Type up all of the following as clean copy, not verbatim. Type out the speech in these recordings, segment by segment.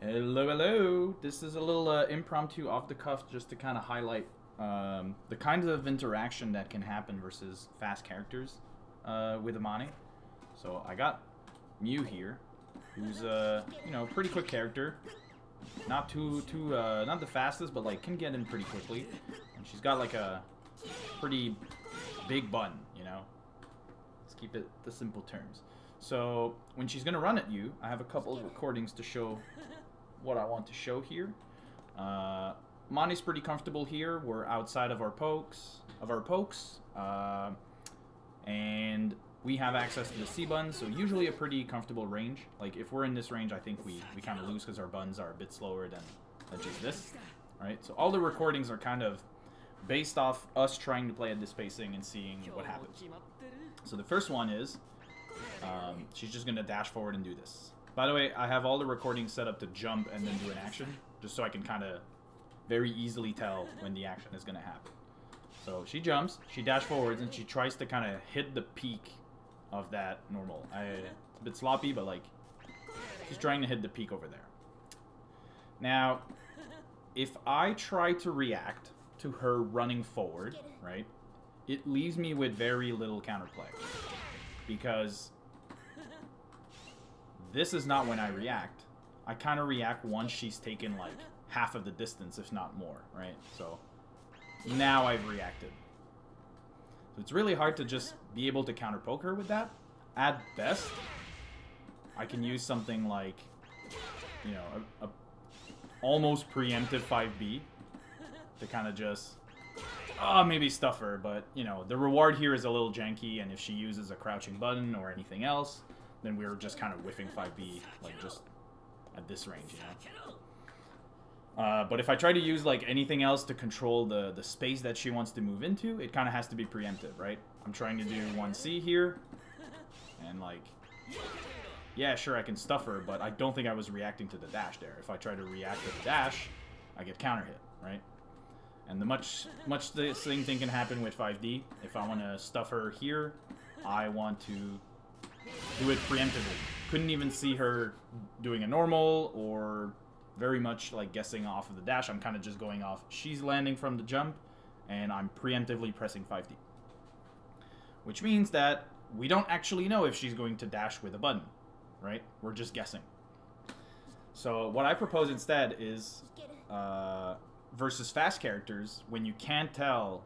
Hello, hello. This is a little impromptu off the cuff just to kind of highlight the kinds of interaction that can happen versus fast characters with Amane. So I got Mew here, who's pretty quick character. Not not the fastest, but like can get in pretty quickly. And she's got like a pretty big button, you know. Let's keep it the simple terms. So when she's gonna run at you, I have a couple of recordings to show what I want to show here. Mani's pretty comfortable here. We're outside of our pokes, and we have access to the C button, so usually a pretty comfortable range. Like if we're in this range, I think we kind of lose because our buttons are a bit slower than just this, right? So all the recordings are kind of based off us trying to play at this spacing and seeing what happens. So the first one is she's just gonna dash forward and do this. By the way, I have all the recordings set up to jump and then do an action, just so I can kind of very easily tell when the action is going to happen. So she jumps, she dash forwards, and she tries to kind of hit the peak of that normal. It's a bit sloppy, but like, she's trying to hit the peak over there. Now, if I try to react to her running forward, right, it leaves me with very little counterplay. Because this is not when I react. I kind of react once she's taken like half of the distance, if not more, right? So now I've reacted. So it's really hard to just be able to counter poke her with that. At best, I can use something like, you know, a almost preemptive 5B to kind of just, maybe stuff her, but, you know, the reward here is a little janky, and if she uses a crouching button or anything else, then we're just kind of whiffing 5B, like, just at this range, you know? But if I try to use, like, anything else to control the space that she wants to move into, it kind of has to be preemptive, right? I'm trying to do 1C here, and, like, yeah, sure, I can stuff her, but I don't think I was reacting to the dash there. If I try to react to the dash, I get counter hit, right? And the much the same thing can happen with 5D. If I want to stuff her here, I want to do it preemptively. Couldn't even see her doing a normal or very much like guessing off of the dash. I'm kind of just going off. She's landing from the jump, and I'm preemptively pressing 5D. Which means that we don't actually know if she's going to dash with a button, right? We're just guessing. So what I propose instead is versus fast characters, when you can't tell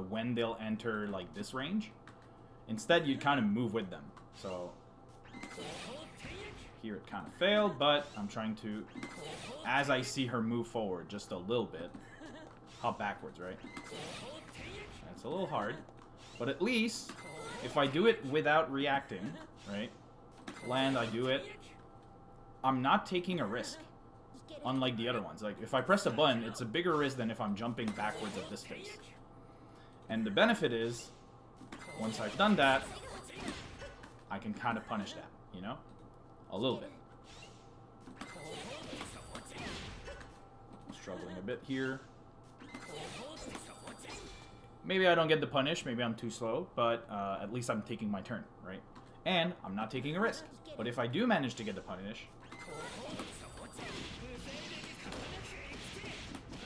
when they'll enter like this range, instead you'd kind of move with them. So here it kind of failed, but I'm trying to, as I see her move forward just a little bit, hop backwards, right? That's a little hard, but at least if I do it without reacting, right? Land, I do it. I'm not taking a risk, unlike the other ones. Like, if I press a button, it's a bigger risk than if I'm jumping backwards at this space. And the benefit is, once I've done that, I can kind of punish that, you know? A little bit. Struggling a bit here. Maybe I don't get the punish, maybe I'm too slow, but at least I'm taking my turn, right? And I'm not taking a risk. But if I do manage to get the punish,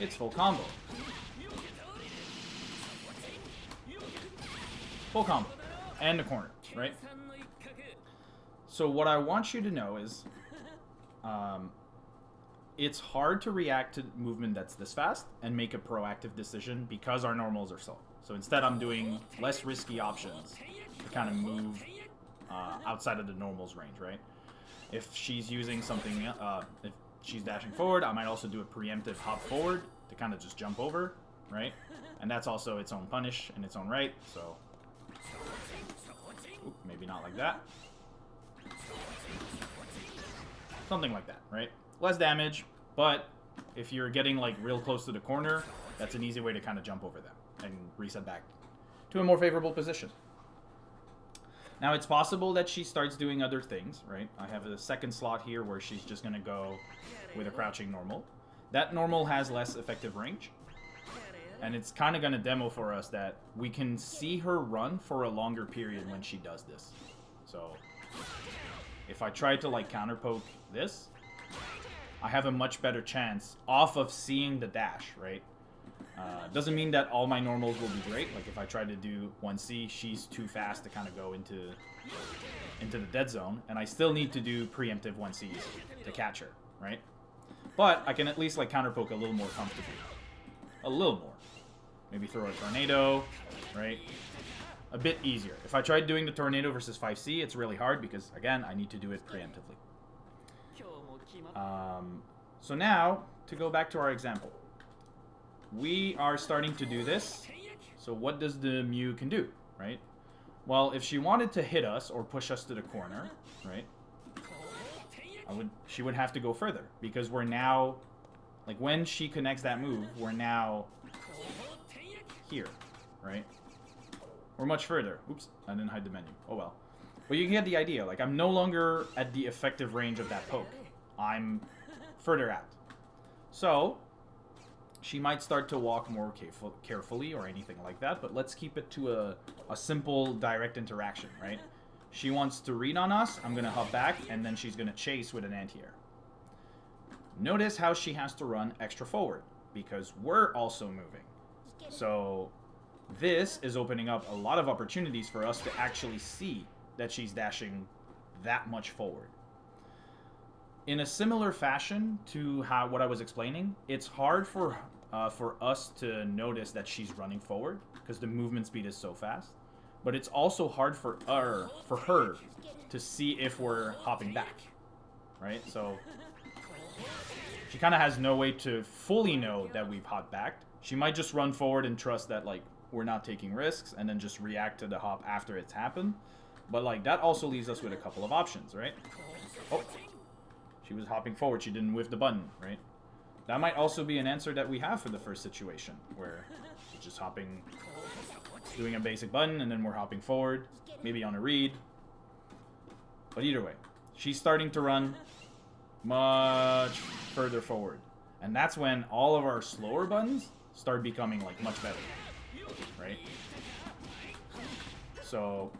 it's full combo. Full combo. And the corner, right? So what I want you to know is it's hard to react to movement that's this fast and make a proactive decision because our normals are slow. So instead I'm doing less risky options to kind of move outside of the normals range, right? If she's using something, if she's dashing forward, I might also do a preemptive hop forward to kind of just jump over, right? And that's also its own punish in its own right, so oop, maybe not like that. Something like that, right? Less damage, but if you're getting like real close to the corner, that's an easy way to kind of jump over them and reset back to a more favorable position. Now, it's possible that she starts doing other things, right? I have a second slot here where she's just going to go with a crouching normal. That normal has less effective range, and it's kind of going to demo for us that we can see her run for a longer period when she does this. So if I try to like counter poke this, I have a much better chance off of seeing the dash, right? Doesn't mean that all my normals will be great. Like if I try to do 1C, she's too fast to kind of go into the dead zone, and I still need to do preemptive 1Cs to catch her, right? But I can at least like counter poke a little more comfortably. A little more. Maybe throw a tornado, right? A bit easier. If I tried doing the tornado versus 5C, it's really hard because, again, I need to do it preemptively. So now, to go back to our example. We are starting to do this. So what does the Mew can do, right? Well, if she wanted to hit us or push us to the corner, right? She would have to go further because we're now, like when she connects that move, we're now here, right? We're much further. Oops, I didn't hide the menu. Oh well. But you can get the idea. Like I'm no longer at the effective range of that poke. I'm further out. So she might start to walk more carefully or anything like that, but let's keep it to a simple direct interaction, right? She wants to read on us, I'm going to hop back, and then she's going to chase with an anti-air. Notice how she has to run extra forward, because we're also moving. So this is opening up a lot of opportunities for us to actually see that she's dashing that much forward. In a similar fashion to what I was explaining, it's hard for us to notice that she's running forward, because the movement speed is so fast. But it's also hard for her to see if we're hopping back, right? So she kind of has no way to fully know that we've hopped back. She might just run forward and trust that like we're not taking risks, and then just react to the hop after it's happened. But like that also leaves us with a couple of options, right? Oh, she was hopping forward. She didn't whiff the button, right? That might also be an answer that we have for the first situation, where she's just hopping, doing a basic button, and then we're hopping forward, maybe on a read. But either way, she's starting to run much further forward. And that's when all of our slower buttons start becoming like much better, right? So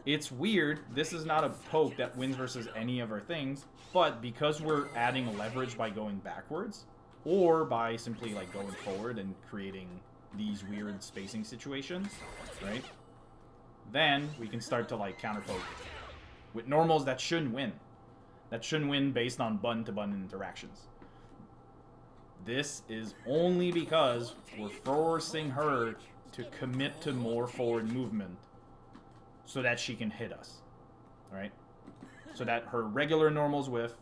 it's weird. This is not a poke that wins versus any of our things, but because we're adding leverage by going backwards, or by simply like going forward and creating these weird spacing situations, right? Then we can start to like counter poke with normals that shouldn't win. That shouldn't win based on button-to-button interactions. This is only because we're forcing her to commit to more forward movement so that she can hit us, right? So that her regular normals whiff,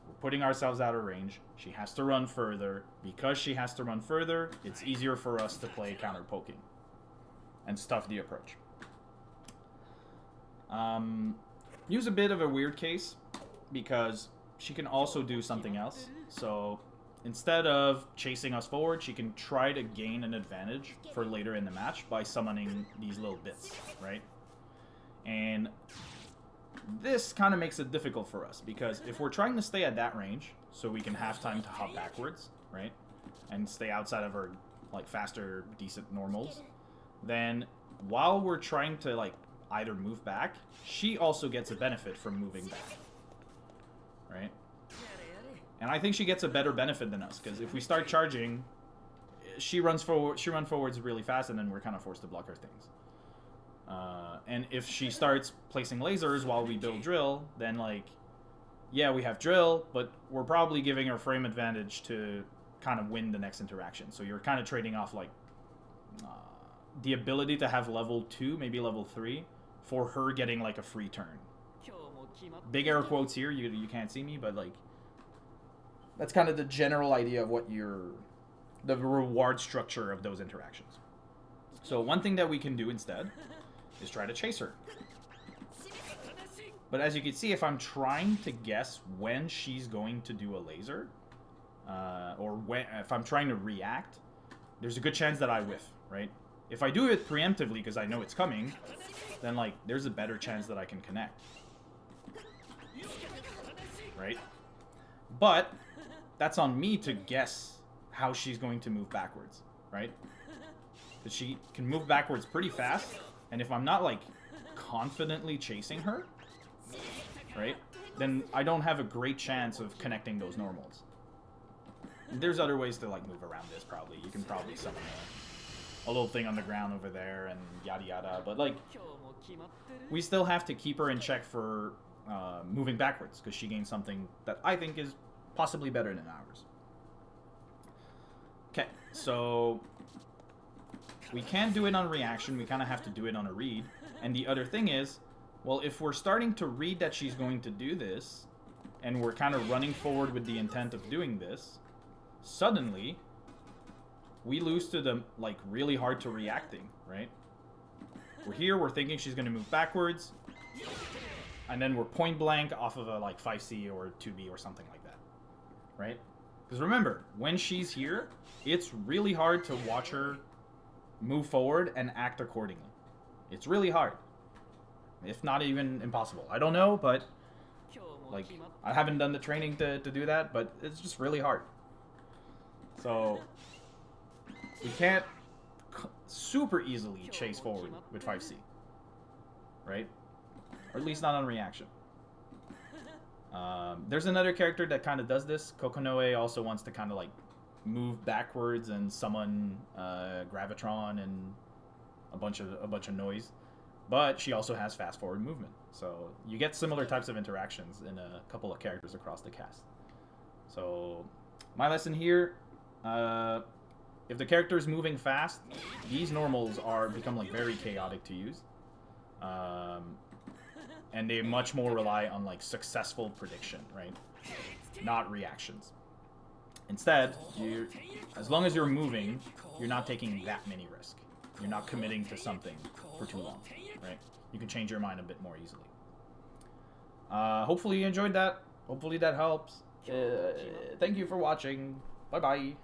we're putting ourselves out of range. She has to run further. Because she has to run further, it's easier for us to play counter poking and stuff the approach. Use a bit of a weird case because she can also do something else. So instead of chasing us forward, she can try to gain an advantage for later in the match by summoning these little bits, right? And this kind of makes it difficult for us because if we're trying to stay at that range so we can have time to hop backwards, right, and stay outside of our like faster decent normals, then while we're trying to like either move back, she also gets a benefit from moving back, right? And I think she gets a better benefit than us because if we start charging, she runs forwards really fast, and then we're kind of forced to block her things. And if she starts placing lasers while we build drill, then like, yeah, we have drill, but we're probably giving her frame advantage to kind of win the next interaction. So you're kind of trading off like the ability to have level 2, maybe level 3, for her getting like a free turn. Big air quotes here, you can't see me, but like that's kind of the general idea of what the reward structure of those interactions. So one thing that we can do instead is try to chase her. But as you can see, if I'm trying to guess when she's going to do a laser, or if I'm trying to react, there's a good chance that I whiff, right? If I do it preemptively because I know it's coming, then like there's a better chance that I can connect, right? But that's on me to guess how she's going to move backwards, right? Because she can move backwards pretty fast, and if I'm not like confidently chasing her, right, then I don't have a great chance of connecting those normals. There's other ways to like move around this. Probably you can probably summon a little thing on the ground over there and yada yada. But like, we still have to keep her in check for moving backwards because she gains something that I think is possibly better than ours. Okay, so we can't do it on reaction. We kind of have to do it on a read. And the other thing is, well, if we're starting to read that she's going to do this, and we're kind of running forward with the intent of doing this, suddenly we lose to the, like, really hard to reacting, right? We're here, we're thinking she's going to move backwards, and then we're point blank off of a, like, 5C or 2B or something like that, right? Because remember, when she's here, it's really hard to watch her move forward and act accordingly. It's really hard. If not even impossible. I don't know, but like, I haven't done the training to do that, but it's just really hard. So we can't super easily chase forward with 5C, right? Or at least not on reaction. There's another character that kind of does this. Kokonoe also wants to kind of like move backwards and summon Gravitron and a bunch of noise, but she also has fast forward movement. So you get similar types of interactions in a couple of characters across the cast. So my lesson here, if the character is moving fast, these normals become like very chaotic to use. And they much more rely on like successful prediction, right? Not reactions. Instead, as long as you're moving, you're not taking that many risks. You're not committing to something for too long, right? You can change your mind a bit more easily. Hopefully you enjoyed that. Hopefully that helps. Thank you for watching. Bye-bye.